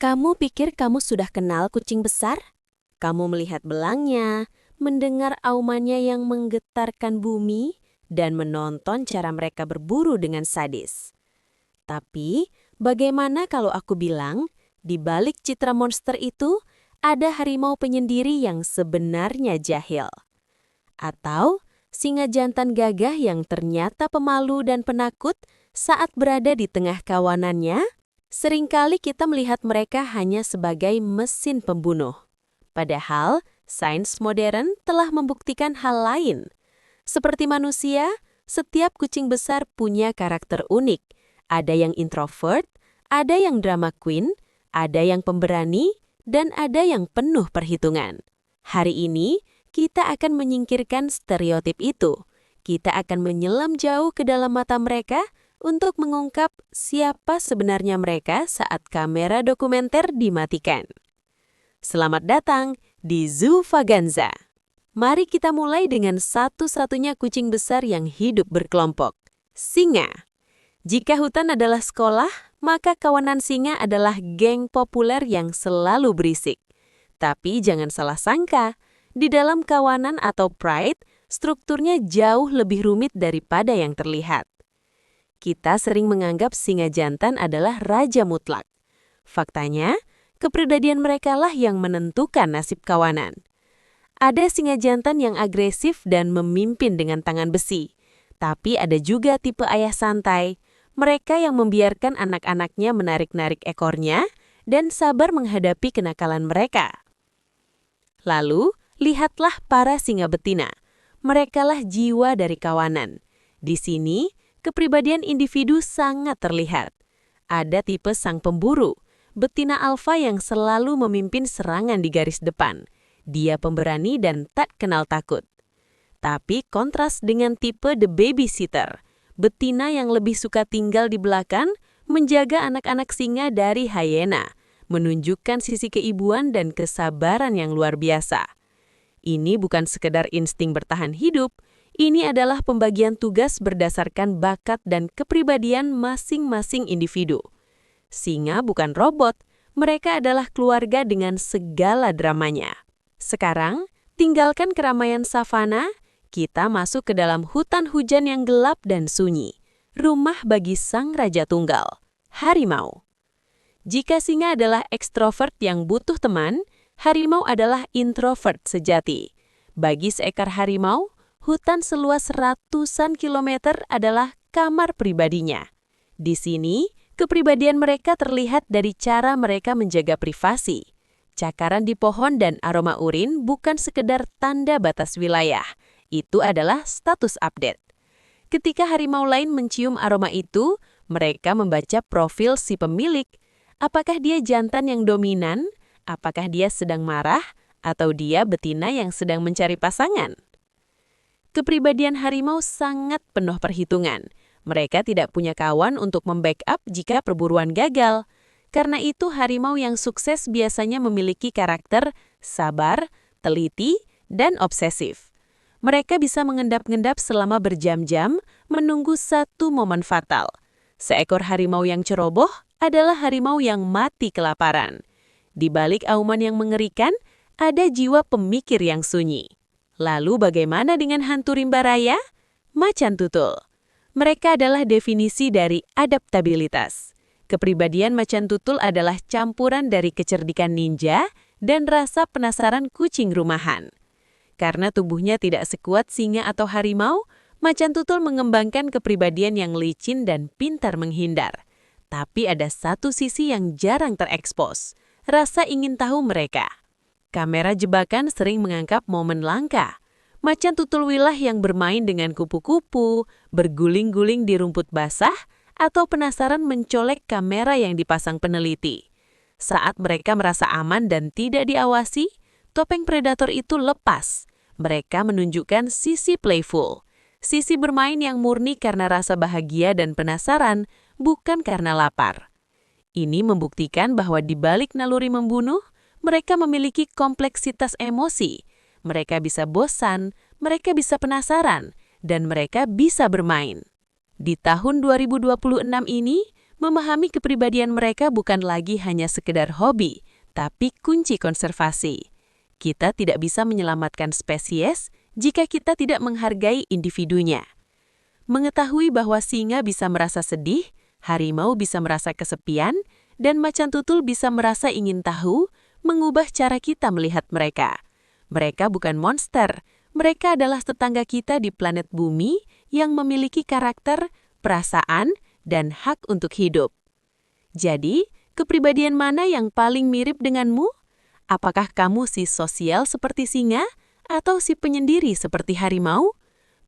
Kamu pikir kamu sudah kenal kucing besar? Kamu melihat belangnya, mendengar aumannya yang menggetarkan bumi, dan menonton cara mereka berburu dengan sadis. Tapi, bagaimana kalau aku bilang, di balik citra monster itu, ada harimau penyendiri yang sebenarnya jahil? Atau, singa jantan gagah yang ternyata pemalu dan penakut saat berada di tengah kawanannya? Seringkali kita melihat mereka hanya sebagai mesin pembunuh. Padahal, sains modern telah membuktikan hal lain. Seperti manusia, setiap kucing besar punya karakter unik. Ada yang introvert, ada yang drama queen, ada yang pemberani, dan ada yang penuh perhitungan. Hari ini, kita akan menyingkirkan stereotip itu. Kita akan menyelam jauh ke dalam mata mereka untuk mengungkap siapa sebenarnya mereka saat kamera dokumenter dimatikan. Selamat datang di Zoo Vaganza. Mari kita mulai dengan satu-satunya kucing besar yang hidup berkelompok, singa. Jika hutan adalah sekolah, maka kawanan singa adalah geng populer yang selalu berisik. Tapi jangan salah sangka, di dalam kawanan atau pride, strukturnya jauh lebih rumit daripada yang terlihat. Kita sering menganggap singa jantan adalah raja mutlak. Faktanya, kepribadian mereka lah yang menentukan nasib kawanan. Ada singa jantan yang agresif dan memimpin dengan tangan besi. Tapi ada juga tipe ayah santai. Mereka yang membiarkan anak-anaknya menarik-narik ekornya dan sabar menghadapi kenakalan mereka. Lalu, lihatlah para singa betina. Merekalah jiwa dari kawanan. Di sini, kepribadian individu sangat terlihat. Ada tipe sang pemburu, betina alfa yang selalu memimpin serangan di garis depan. Dia pemberani dan tak kenal takut. Tapi kontras dengan tipe the babysitter, betina yang lebih suka tinggal di belakang, menjaga anak-anak singa dari hyena, menunjukkan sisi keibuan dan kesabaran yang luar biasa. Ini bukan sekedar insting bertahan hidup, ini adalah pembagian tugas berdasarkan bakat dan kepribadian masing-masing individu. Singa bukan robot, mereka adalah keluarga dengan segala dramanya. Sekarang, tinggalkan keramaian savana, kita masuk ke dalam hutan hujan yang gelap dan sunyi. Rumah bagi sang raja tunggal, harimau. Jika singa adalah ekstrovert yang butuh teman, harimau adalah introvert sejati. Bagi seekor harimau, hutan seluas ratusan kilometer adalah kamar pribadinya. Di sini, kepribadian mereka terlihat dari cara mereka menjaga privasi. Cakaran di pohon dan aroma urin bukan sekedar tanda batas wilayah. Itu adalah status update. Ketika harimau lain mencium aroma itu, mereka membaca profil si pemilik. Apakah dia jantan yang dominan? Apakah dia sedang marah? Atau dia betina yang sedang mencari pasangan? Kepribadian harimau sangat penuh perhitungan. Mereka tidak punya kawan untuk membackup jika perburuan gagal. Karena itu harimau yang sukses biasanya memiliki karakter sabar, teliti, dan obsesif. Mereka bisa mengendap-endap selama berjam-jam menunggu satu momen fatal. Seekor harimau yang ceroboh adalah harimau yang mati kelaparan. Di balik auman yang mengerikan, ada jiwa pemikir yang sunyi. Lalu bagaimana dengan hantu rimba raya? Macan tutul. Mereka adalah definisi dari adaptabilitas. Kepribadian macan tutul adalah campuran dari kecerdikan ninja dan rasa penasaran kucing rumahan. Karena tubuhnya tidak sekuat singa atau harimau, macan tutul mengembangkan kepribadian yang licin dan pintar menghindar. Tapi ada satu sisi yang jarang terekspos, rasa ingin tahu mereka. Kamera jebakan sering mengangkap momen langka. Macan tutul wilah yang bermain dengan kupu-kupu, berguling-guling di rumput basah, atau penasaran mencolek kamera yang dipasang peneliti. Saat mereka merasa aman dan tidak diawasi, topeng predator itu lepas. Mereka menunjukkan sisi playful, sisi bermain yang murni karena rasa bahagia dan penasaran, bukan karena lapar. Ini membuktikan bahwa di balik naluri membunuh, mereka memiliki kompleksitas emosi. Mereka bisa bosan, mereka bisa penasaran, dan mereka bisa bermain. Di tahun 2026 ini, Memahami kepribadian mereka bukan lagi hanya sekedar hobi, tapi kunci konservasi. Kita tidak bisa menyelamatkan spesies jika kita tidak menghargai individunya. Mengetahui bahwa singa bisa merasa sedih, harimau bisa merasa kesepian, dan macan tutul bisa merasa ingin tahu, mengubah cara kita melihat mereka. Mereka bukan monster, mereka adalah tetangga kita di planet bumi yang memiliki karakter, perasaan, dan hak untuk hidup. Jadi, kepribadian mana yang paling mirip denganmu? Apakah kamu si sosial seperti singa atau si penyendiri seperti harimau?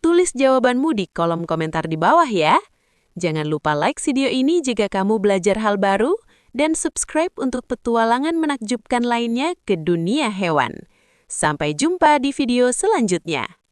Tulis jawabanmu di kolom komentar di bawah ya. Jangan lupa like video ini jika kamu belajar hal baru dan subscribe untuk petualangan menakjubkan lainnya ke dunia hewan. Sampai jumpa di video selanjutnya.